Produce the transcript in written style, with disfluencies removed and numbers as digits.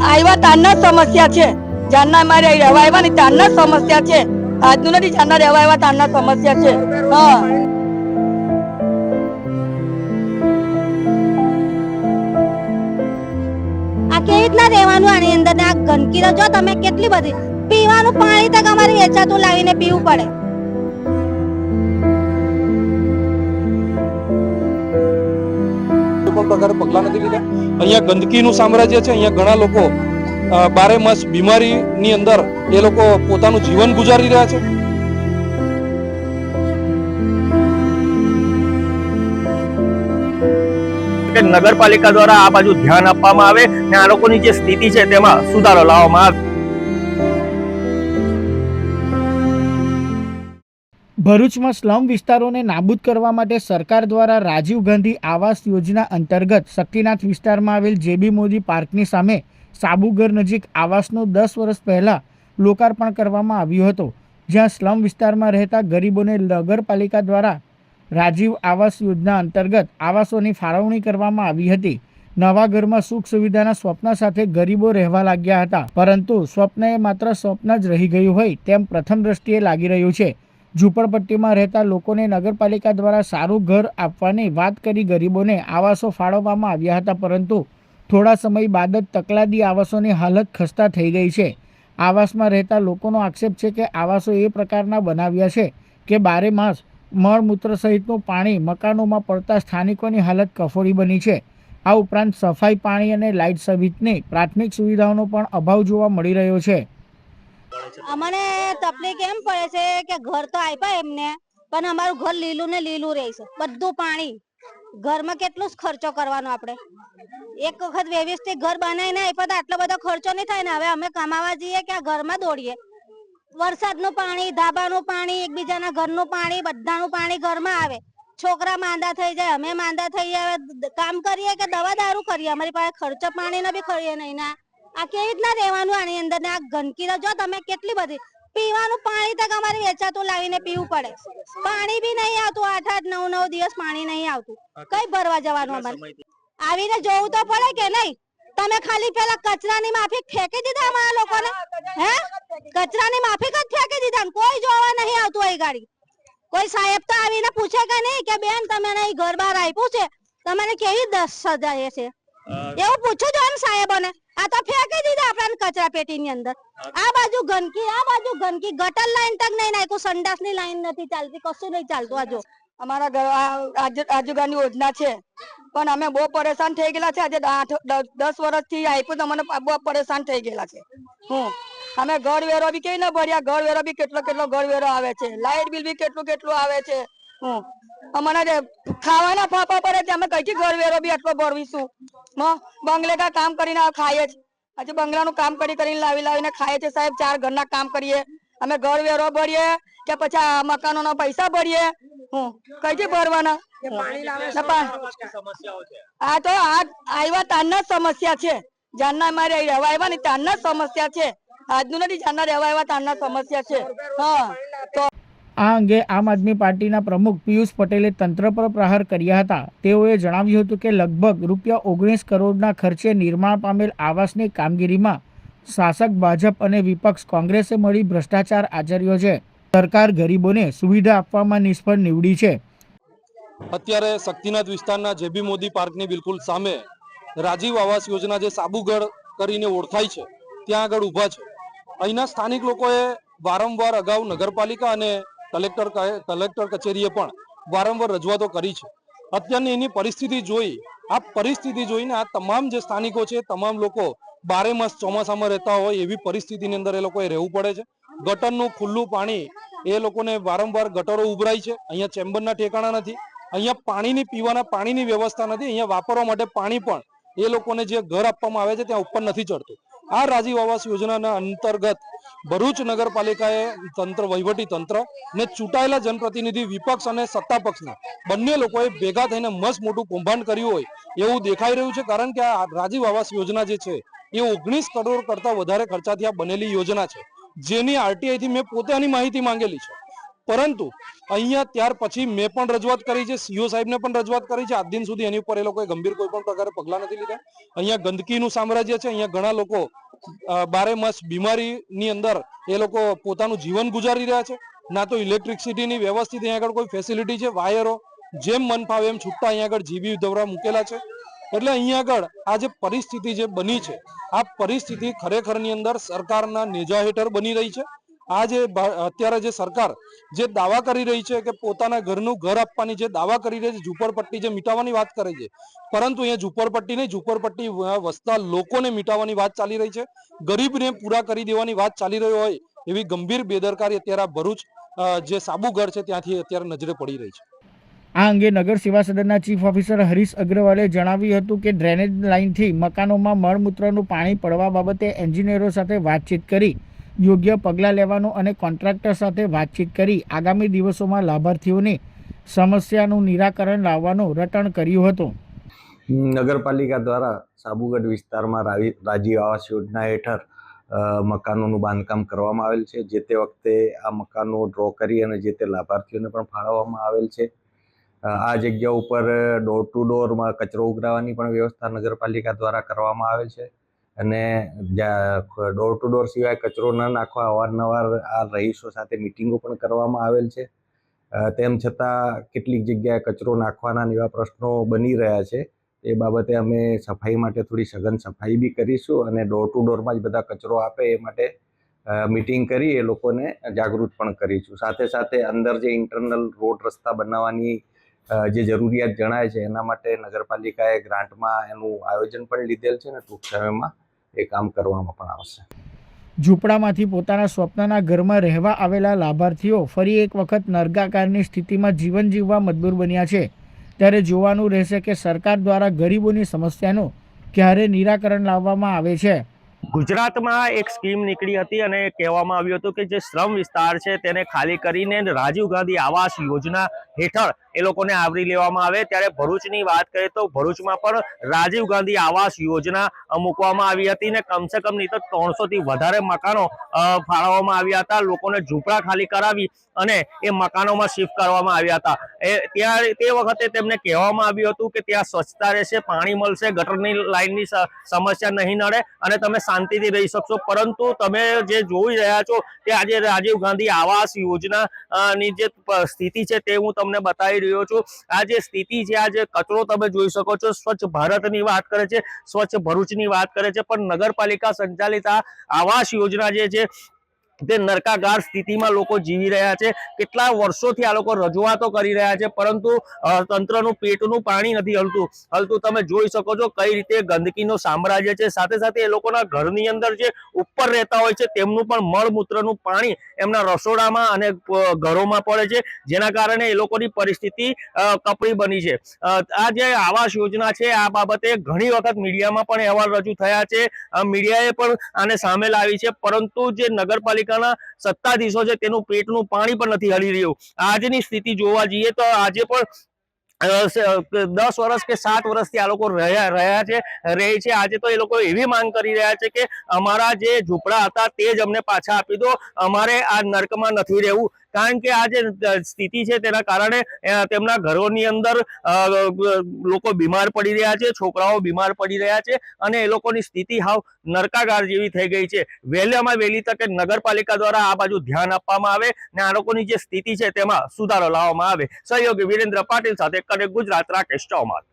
આવ્યા તારના સમસ્યા છે, જાનના અમારે રહેવા આવ્યા ને તારના સમસ્યા છે, આજનું નથી જાનના રહેવા આવ્યા તારના સમસ્યા છે. હા આ કેવી રીતના રહેવાનું આની અંદર ને આ ગંદકી તો જો તમે કેટલી બધી પીવાનું પાણી તક અમારે વેચાતું લાવીને પીવું પડે. પ્રકારે પગલા નથી લીધા. અહીંયા ગંદકીનું સામ્રાજ્ય છે. અહીંયા ઘણા લોકો બારે માસ બીમારીની અંદર એ લોકો પોતાનું જીવન ગુજારી રહ્યા છે. નગરપાલિકા દ્વારા આ બાજુ ધ્યાન આપવામાં આવે અને આ લોકોની જે સ્થિતિ છે તેમાં સુધારો લાવવામાં આવે. ભરૂચમાં સ્લમ વિસ્તારોને નાબૂદ કરવા માટે સરકાર દ્વારા રાજીવ ગાંધી આવાસ યોજના અંતર્ગત શક્તિનાથ વિસ્તારમાં આવેલ જેબી મોદી પાર્કની સામે સાબુગર નજીક આવાસનું 10 વર્ષ પહેલાં લોકાર્પણ કરવામાં આવ્યું હતું, જ્યાં સ્લમ વિસ્તારમાં રહેતા ગરીબોને નગરપાલિકા દ્વારા રાજીવ આવાસ યોજના અંતર્ગત આવાસોની ફાળવણી કરવામાં આવી હતી. નવા ઘરમાં સુખ સુવિધાના સ્વપ્ન સાથે ગરીબો રહેવા લાગ્યા હતા, પરંતુ સ્વપ્ન એ માત્ર સ્વપ્ન જ રહી ગયું હોય તેમ પ્રથમ દ્રષ્ટિએ લાગી રહ્યું છે. ઝૂંપડપટ્ટીમાં રહેતા લોકોને નગરપાલિકા દ્વારા સારું ઘર આપવાની વાત કરી ગરીબોને આવાસો ફાળવવામાં આવ્યા હતા, પરંતુ થોડા સમય બાદ જ તકલાદી આવાસોની હાલત ખસ્તા થઈ ગઈ છે. આવાસમાં રહેતા લોકોનો આક્ષેપ છે કે આવાસો એ પ્રકારના બનાવ્યા છે કે બારે માસ મળમૂત્ર સહિતનું પાણી મકાનોમાં પડતા સ્થાનિકોની હાલત કફોડી બની છે. આ ઉપરાંત સફાઈ, પાણી અને લાઇટ સહિતની પ્રાથમિક સુવિધાઓનો પણ અભાવ જોવા મળી રહ્યો છે. અમને તકલીફ એમ પડે છે કે ઘર તો આપ્યા એમને, પણ અમારું ઘર લીલું ને લીલું રહે છે. બધું પાણી, ઘરમાં કેટલું ખર્ચો કરવાનો આપણે? એક વખત વ્યવસ્થિત ઘર બનાવીને આપ્યા તો આટલો બધો ખર્ચો નહીં થાય ને. હવે અમે કમાવા જઈએ કે આ ઘરમાં દોડીએ. વરસાદનું પાણી, ધાબાનું પાણી, એકબીજાના ઘરનું પાણી, બધાનું પાણી ઘરમાં આવે. છોકરા માંદા થઈ જાય, અમે માંદા થઈ જાય. કામ કરીએ કે દવા દારૂ કરીએ, અમારી પાસે ખર્ચો પાણીનો બી ખરીએ નહીં ના. આ કેવી રીતના રહેવાનું આની અંદર ને આ ગંદકી તો જો તમે કેટલી બધી પીવાનું પાણી તક અમારે વેચાતું લાવીને પીવું પડે. પાણી બી નહીં આવતું, 8-8, 9-9 દિવસ પાણી નહીં આવતું. કઈ ભરવા જવાનું અમારે? આવીને જોવું તો પડે કે નહીં? તમે ખાલી પેલા કચરાની માફી ફેંકી દીધા અમારા લોકોને. હે, કચરાની માફી જ ફેંકી દીધા, કોઈ જોવા નહીં આવતું. અહીં ગાડી કોઈ સાહેબ તો આવીને પૂછે કે નહીં કે બેન તમે નહીં ઘર બહાર આપ્યું છે, તમને કેવી સજા છે એવું પૂછું જો એમ સાહેબોને. આ તો ફેંકી દીધા આપણને કચરા પેટીની અંદર. આ બાજુ ગંદકી, આ બાજુ ગંદકી, ગટર લાઈન તક નહીં નાખ્યું, સંડાસની લાઈન નથી ચાલતી, કશું નહીં ચાલતું. આ જો અમારા ઘર આજુગાની યોજના છે, પણ અમે બહુ પરેશાન થઈ ગયેલા છે. આજે 10 વર્ષથી આપ્યું તો મને બહુ પરેશાન થઈ ગયેલા છે. અમે ઘર વેરો બી કેવી ના ભર્યા, ઘર વેરો બી કેટલો ઘર વેરો આવે છે, લાઇટ બિલ બી કેટલું આવે છે. અમને ખાવાના ફાફા પડે છે, અમે કઈથી ઘર વેરો બી આટલો ભરવીશું? બંગલે કા કામ કરીને ખાઈએ જ. હજુ બંગલાનું કામ કરીને લાવીને ખાઈએ છે સાહેબ. 4 ઘરના કામ કરીએ, અમે ઘર વેરો ભરીએ કે પછી મકાનોના પૈસા ભરીએ? કઈથી ભરવાના? આ તો આવ્યા તારના સમસ્યા છે, જાનના અમારે રહેવા આવ્યા ને તારના સમસ્યા છે, આજનું નથી જાનના રહેવા આવ્યા તારના સમસ્યા છે. આ અંગે આમ આદમી પાર્ટીના પ્રમુખ પિયુષ પટેલે તંત્ર પર પ્રહાર કર્યા હતા. તેઓએ જણાવ્યું હતું કે લગભગ ₹19 કરોડના ખર્ચે નિર્માણ પામેલ આવાસની કામગીરીમાં શાસક ભાજપ અને વિપક્ષ કોંગ્રેસે મળી ભ્રષ્ટાચાર આચર્યો છે. સરકાર ગરીબોને સુવિધા આપવામાં નિષ્ફળ નીવડી છે. અત્યારે શક્તિનાથ વિસ્તારના જેબી મોદી પાર્કની બિલકુલ સામે રાજીવ આવાસ યોજના જે સાબુગઢ કરીને ઓળખાય છે ત્યાં આગળ ઊભા છે. અહીંના સ્થાનિક લોકોએ વારંવાર અગાઉ નગરપાલિકા અને કલેક્ટર કચેરીએ પણ વારંવાર રજૂઆતો કરી છે. અત્યારની એની પરિસ્થિતિ જોઈને આ તમામ જે સ્થાનિકો છે, તમામ લોકો બારે માસ ચોમાસામાં રહેતા હોય એવી પરિસ્થિતિની અંદર એ લોકોએ રહેવું પડે છે. ગટરનું ખુલ્લું પાણી એ લોકોને વારંવાર ગટરો ઉભરાય છે. અહીંયા ચેમ્બરના ઠેકાણા નથી, અહીંયા પીવાના પાણીની વ્યવસ્થા નથી, અહીંયા વાપરવા માટે પાણી પણ એ લોકોને જે ઘર આપવામાં આવે છે ત્યાં ઉપર નથી ચડતું. આ રાજીવ આવાસ યોજનાના અંતર્ગત ભરૂચ નગરપાલિકાએ વહીવટી તંત્ર ને ચૂંટાયેલા જનપ્રતિનિધિ વિપક્ષ અને સત્તા પક્ષના બંને લોકોએ ભેગા થઈને મસ્ત મોટું કૌભાંડ કર્યું હોય એવું દેખાઈ રહ્યું છે. કારણ કે આ રાજીવ આવાસ યોજના જે છે એ 19 કરોડ કરતા વધારે ખર્ચાથી આ બનેલી યોજના છે, જેની આરટીઆઈ થી મેં પોતે આની માહિતી માંગેલી છે. પરંતુ અહીંયા ત્યાર પછી મેં પણ રજૂઆત કરી છે, સીઓ સાહેબને પણ રજૂઆત કરી છે, આજ દિન સુધી એની ઉપર એ લોકોએ ગંભીર કોઈ પણ પ્રકારે પગલાં નથી લીધા. અહીંયા ગંદકીનું સામ્રાજ્ય છે, અહીંયા ઘણા લોકો 12 માસ બીમારીની અંદર એ લોકો પોતાનું જીવન ગુજારી રહ્યા છે. ના તો ઇલેક્ટ્રિસિટીની વ્યવસ્થિત અહીંયા આગળ કોઈ ફેસિલિટી છે, વાયરો જેમ મન ફાવે એમ છૂટતા અહીંયા આગળ જીબી દવરા મૂકેલા છે. એટલે અહીંયા આગળ આ જે પરિસ્થિતિ જે બની છે, આ પરિસ્થિતિ ખરેખરની અંદર સરકારના નેજા હેઠળ બની રહી છે. આ જે અત્યારે જે સરકાર જે દાવા કરી રહી છે કે પોતાના ઘરનું ઘર આપવાની જે દાવા કરી રહી છે, ઝૂંપડપટ્ટી જે મિટાવવાની વાત કરે છે, પરંતુ અહીંયા ઝૂંપડપટ્ટી નહીં, ઝૂંપડપટ્ટી વસતા લોકોને મિટાવવાની વાત ચાલી રહી છે, ગરીબને પૂરા કરી દેવાની વાત ચાલી રહી હોય એવી ગંભીર બેદરકારી અત્યારે આ ભરૂચ જે સાબુગઢ છે ત્યાંથી અત્યારે નજરે પડી રહી છે. આ અંગે નગર સેવા સદનના ચીફ ઓફિસર હરીશ અગ્રવાલે જણાવ્યું હતું કે ડ્રેનેજ લાઇનથી મકાનોમાં મળમૂત્રનું પાણી પડવા બાબતે એન્જિનિયરો સાથે વાતચીત કરી યોગ્ય પગલાં લેવાનું અને કોન્ટ્રાક્ટર સાથે વાતચીત કરી આગામી દિવસોમાં લાભાર્થીઓની સમસ્યાનું નિરાકરણ લાવવાનું રટણ કર્યું હતું. નગરપાલિકા દ્વારા સાબુગઢ વિસ્તારમાં રાજીવ આવાસ યોજના હેઠળ મકાનોનું બાંધકામ કરવામાં આવેલ છે. જે તે વખતે આ મકાનો ડ્રો કરી અને જે તે લાભાર્થીઓને પણ ફાળવવામાં આવેલ છે. આ જગ્યા ઉપર ડોર ટુ ડોરમાં કચરો ઉઘરાવવાની પણ વ્યવસ્થા નગરપાલિકા દ્વારા કરવામાં આવે છે અને ડોર ટુ ડોર સિવાય કચરો ન નાખવા અવારનવાર આ રહીશો સાથે મિટિંગો પણ કરવામાં આવેલ છે. તેમ છતાં કેટલીક જગ્યાએ કચરો નાખવાના એવા પ્રશ્નો બની રહ્યા છે. એ બાબતે અમે સફાઈ માટે થોડી સઘન સફાઈ બી કરીશું અને ડોર ટુ ડોરમાં જ બધા કચરો આપે એ માટે મિટિંગ કરી એ લોકોને જાગૃત પણ કરીશું. સાથે સાથે અંદર જે ઇન્ટરનલ રોડ રસ્તા બનાવવાની જે જરૂરિયાત જણાય છે એના માટે નગરપાલિકાએ ગ્રાન્ટમાં એનું આયોજન પણ લીધેલ છે અને ટૂંક સમયમાં એ કામ કરવામાં પણ આવશે. ઝૂંપડામાંથી પોતાના સ્વપ્નના ઘરમાં રહેવા આવેલા લાભાર્થીઓ ફરી એક વખત નર્કાકારની સ્થિતિમાં જીવન જીવવા મજબૂર બન્યા છે. ત્યારે જોવાનું રહેશે કે સરકાર દ્વારા ગરીબોની સમસ્યાનું ક્યારે નિરાકરણ લાવવામાં આવે છે. ગુજરાતમાં એક સ્કીમ નીકળી હતી અને કહેવામાં આવ્યું હતું કે જે શ્રમ વિસ્તાર છે તેને ખાલી કરીને રાજીવ ગાંધી આવાસ યોજના હેઠળ એ લોકોને આવરી લેવામાં આવે. ત્યારે ભરૂચની વાત કરીએ તો ભરૂચમાં પણ રાજીવ ગાંધી આવાસ યોજના મૂકવામાં આવી હતી ને કમસે કમ નહીં તો 300 થી વધારે મકાનો ફાળવવામાં આવ્યા હતા. લોકોને ઝૂંપડા ખાલી કરાવી અને એ મકાનોમાં શિફ્ટ કરવામાં આવ્યા હતા. તે વખતે તેમને કહેવામાં આવ્યું હતું કે ત્યાં સ્વચ્છતા રહેશે, પાણી મળશે, ગટરની લાઇનની સમસ્યા નહીં નડે અને તમે શાંતિથી રહી શકશો. પરંતુ તમે જે જોઈ રહ્યા છો તે આજે રાજીવ ગાંધી આવાસ યોજના ની જે સ્થિતિ છે તે હું તમને બતાવી રહ્યો છું. આ જે સ્થિતિ છે, આ જે કચરો તમે જોઈ શકો છો, સ્વચ્છ ભારતની વાત કરે છે, સ્વચ્છ ભરૂચની વાત કરે છે, પણ નગરપાલિકા સંચાલિત આ આવાસ યોજના જે છે તે નરકાગાર સ્થિતિમાં લોકો જીવી રહ્યા છે. કેટલા વર્ષોથી આ લોકો રજૂઆતો કરી રહ્યા છે પરંતુ તંત્રનું પેટનું પાણી નથી હલતું. તમે જોઈ શકો છો કઈ રીતે ગંદકીનો સામ્રાજ્ય છે. સાથે સાથે એ લોકોના ઘરની અંદર જે ઉપર રહેતા હોય છે તેમનું પણ મળમૂત્રનું પાણી એમના રસોડામાં અને ઘરોમાં પડે છે, જેના કારણે એ લોકોની પરિસ્થિતિ કપરી બની છે. આ જે આવાસ યોજના છે આ બાબતે ઘણી વખત મીડિયામાં પણ અહેવાલ રજૂ થયા છે, મીડિયાએ પણ આને સામે લાવી છે, પરંતુ જે નગરપાલિકા સત્તાધીશો છે તેનું પેટનું પાણી પણ નથી હલી રહ્યું. આજની સ્થિતિ જોવા જઈએ તો આજે પણ 10 વર્ષ કે 7 વર્ષથી આ લોકો રહ્યા છે. આજે તો એ લોકો એવી માંગ કરી રહ્યા છે કે અમારા જે ઝૂંપડા હતા તે જ અમને પાછા આપી દો, અમારે આ નર્કમાં નથી રહેવું. કારણ કે આ જે સ્થિતિ છે તેના કારણે તેમના ઘરોની અંદર લોકો બીમાર પડી રહ્યા છે, છોકરાઓ બીમાર પડી રહ્યા છે અને એ લોકોની સ્થિતિ હાવ નરકાગાર જેવી થઈ ગઈ છે. વહેલામાં વહેલી તકે નગરપાલિકા દ્વારા આ બાજુ ધ્યાન આપવામાં આવે ને આ લોકોની જે સ્થિતિ છે તેમાં સુધારો લાવવામાં આવે. સહયોગી વિરેન્દ્ર પાટીલ સાથે કનેક્ટ ગુજરાત, રાકેશ ચૌહાણ.